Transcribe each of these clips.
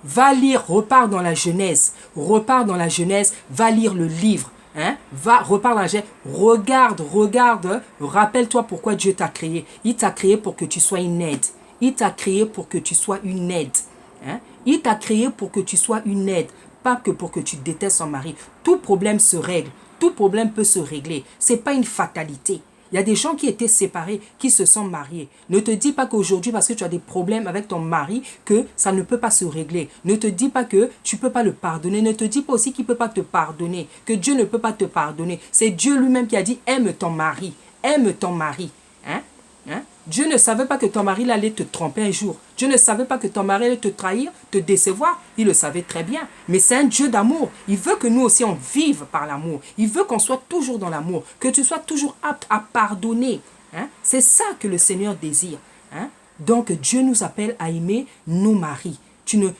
Va lire, repars dans la Genèse. Repars dans la Genèse, va lire le livre. Hein? Repars dans la Genèse. Regarde. Rappelle-toi pourquoi Dieu t'a créé. Il t'a créé pour que tu sois une aide. Il t'a créé pour que tu sois une aide. Hein? Il t'a créé pour que tu sois une aide. Pas que pour que tu détestes son mari. Tout problème se règle. Tout problème peut se régler. Ce n'est pas une fatalité. Il y a des gens qui étaient séparés, qui se sont mariés. Ne te dis pas qu'aujourd'hui, parce que tu as des problèmes avec ton mari, que ça ne peut pas se régler. Ne te dis pas que tu ne peux pas le pardonner. Ne te dis pas aussi qu'il ne peut pas te pardonner, que Dieu ne peut pas te pardonner. C'est Dieu lui-même qui a dit, aime ton mari. Aime ton mari. Hein? Hein? Dieu ne savait pas que ton mari allait te tromper un jour. Dieu ne savait pas que ton mari allait te trahir, te décevoir. Il le savait très bien. Mais c'est un Dieu d'amour. Il veut que nous aussi on vive par l'amour. Il veut qu'on soit toujours dans l'amour. Que tu sois toujours apte à pardonner. Hein? C'est ça que le Seigneur désire. Hein? Donc Dieu nous appelle à aimer nos maris.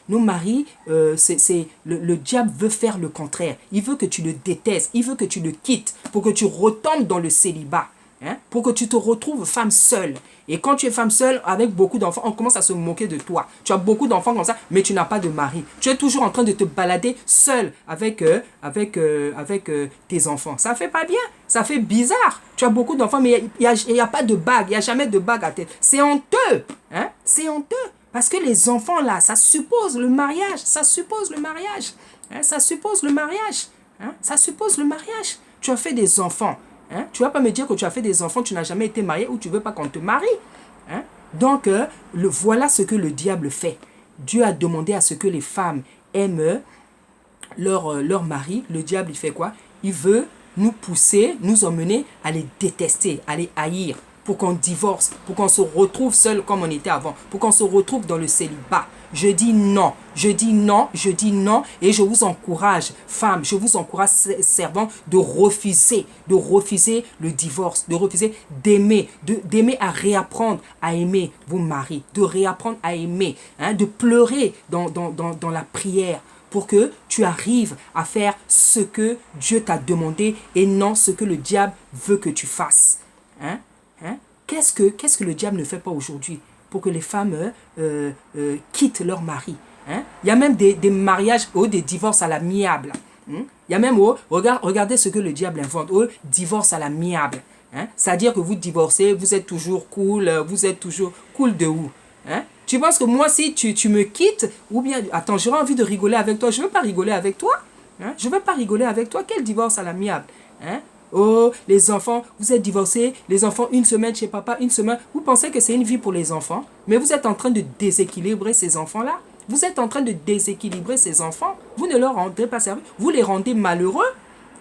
Nos maris, le diable veut faire le contraire. Il veut que tu le détestes. Il veut que tu le quittes pour que tu retombes dans le célibat. Hein, pour que tu te retrouves femme seule. Et quand tu es femme seule avec beaucoup d'enfants, on commence à se moquer de toi. Tu as beaucoup d'enfants comme ça, mais tu n'as pas de mari. Tu es toujours en train de te balader seule avec tes enfants. Ça fait pas bien, ça fait bizarre. Tu as beaucoup d'enfants, mais il n'y a pas de bague, il n'y a jamais de bague à tête. C'est honteux, hein? C'est honteux. Parce que les enfants là, ça suppose le mariage. Ça suppose le mariage. Hein? Ça suppose le mariage. Hein? Ça suppose le mariage. Tu as fait des enfants. Hein? Tu ne vas pas me dire que tu as fait des enfants, tu n'as jamais été marié ou tu ne veux pas qu'on te marie. Hein? Donc, voilà ce que le diable fait. Dieu a demandé à ce que les femmes aiment leur mari. Le diable, il fait quoi? Il veut nous pousser, nous emmener à les détester, à les haïr, pour qu'on divorce, pour qu'on se retrouve seul comme on était avant, pour qu'on se retrouve dans le célibat. Je dis non, je dis non, je dis non, et je vous encourage, femmes, je vous encourage, servants, de refuser le divorce, de refuser d'aimer à réapprendre à aimer vos maris, de réapprendre à aimer, hein, de pleurer dans la prière, pour que tu arrives à faire ce que Dieu t'a demandé et non ce que le diable veut que tu fasses. Hein? Hein? Qu'est-ce que le diable ne fait pas aujourd'hui pour que les femmes quittent leur mari? Hein? Il y a même des mariages ou des divorces à l'amiable. Hein? Il y a même, regardez ce que le diable invente, divorce à l'amiable. Hein? C'est-à-dire que vous divorcez, vous êtes toujours cool de où? Hein? Tu penses que moi, si tu me quittes, ou bien, attends, j'aurais envie de rigoler avec toi, je ne veux pas rigoler avec toi. Hein? Je ne veux pas rigoler avec toi. Quel divorce à l'amiable? Hein? Oh, les enfants, vous êtes divorcés, les enfants, une semaine chez papa, une semaine. Vous pensez que c'est une vie pour les enfants, mais vous êtes en train de déséquilibrer ces enfants-là. Vous êtes en train de déséquilibrer ces enfants. Vous ne leur rendez pas service. Vous les rendez malheureux.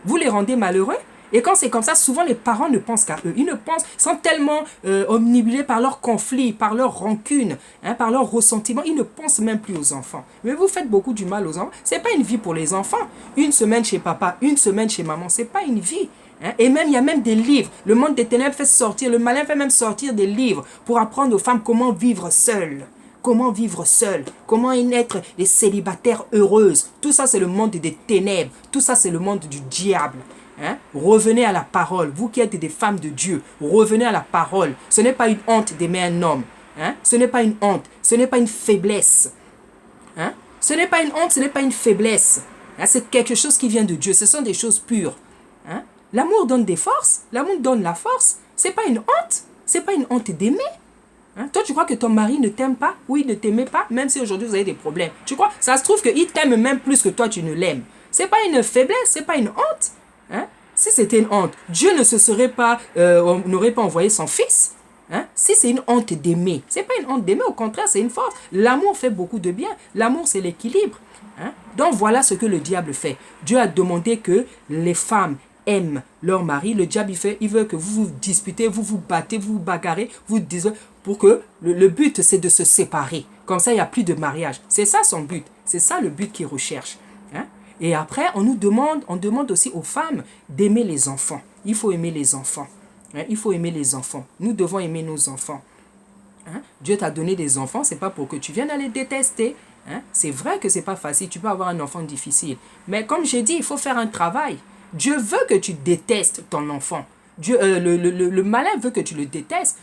Vous les rendez malheureux. Et quand c'est comme ça, souvent les parents ne pensent qu'à eux. Ils sont tellement omnibulés par leurs conflits, par leurs rancunes, hein, par leurs ressentiments. Ils ne pensent même plus aux enfants. Mais vous faites beaucoup du mal aux enfants. Ce n'est pas une vie pour les enfants. Une semaine chez papa, une semaine chez maman, ce n'est pas une vie. Hein? Et même, il y a même des livres. Le monde des ténèbres fait sortir, le malin fait même sortir des livres pour apprendre aux femmes comment vivre seules. Comment vivre seul, comment être des célibataires heureuses. Tout ça, c'est le monde des ténèbres. Tout ça, c'est le monde du diable. Hein? Revenez à la parole. Vous qui êtes des femmes de Dieu, revenez à la parole. Ce n'est pas une honte d'aimer un homme. Hein? Ce n'est pas une honte. Ce n'est pas une faiblesse. Hein? Ce n'est pas une honte, ce n'est pas une faiblesse. Hein? C'est quelque chose qui vient de Dieu. Ce sont des choses pures. Hein? L'amour donne des forces. L'amour donne la force. Ce n'est pas une honte. Ce n'est pas une honte d'aimer. Hein? Toi, tu crois que ton mari ne t'aime pas ou il ne t'aimait pas, même si aujourd'hui vous avez des problèmes. Tu crois? Ça se trouve qu'il t'aime même plus que toi, tu ne l'aimes. Ce n'est pas une faiblesse, ce n'est pas une honte. Hein? Si c'était une honte, Dieu ne se serait pas, n'aurait pas envoyé son fils. Hein? Si c'est une honte d'aimer, ce n'est pas une honte d'aimer, au contraire, c'est une force. L'amour fait beaucoup de bien. L'amour, c'est l'équilibre. Hein? Donc voilà ce que le diable fait. Dieu a demandé que les femmes aiment leur mari. Le diable, il veut que vous vous disputez, vous vous battez, vous vous bagarrez, vous dites, pour que le but, c'est de se séparer. Comme ça, il n'y a plus de mariage. C'est ça son but. C'est ça le but qu'il recherche. Hein? Et après, on demande aussi aux femmes d'aimer les enfants. Il faut aimer les enfants. Hein? Il faut aimer les enfants. Nous devons aimer nos enfants. Hein? Dieu t'a donné des enfants, ce n'est pas pour que tu viennes à les détester. Hein? C'est vrai que ce n'est pas facile. Tu peux avoir un enfant difficile. Mais comme j'ai dit, il faut faire un travail. Dieu veut que tu détestes ton enfant. Le malin veut que tu le détestes.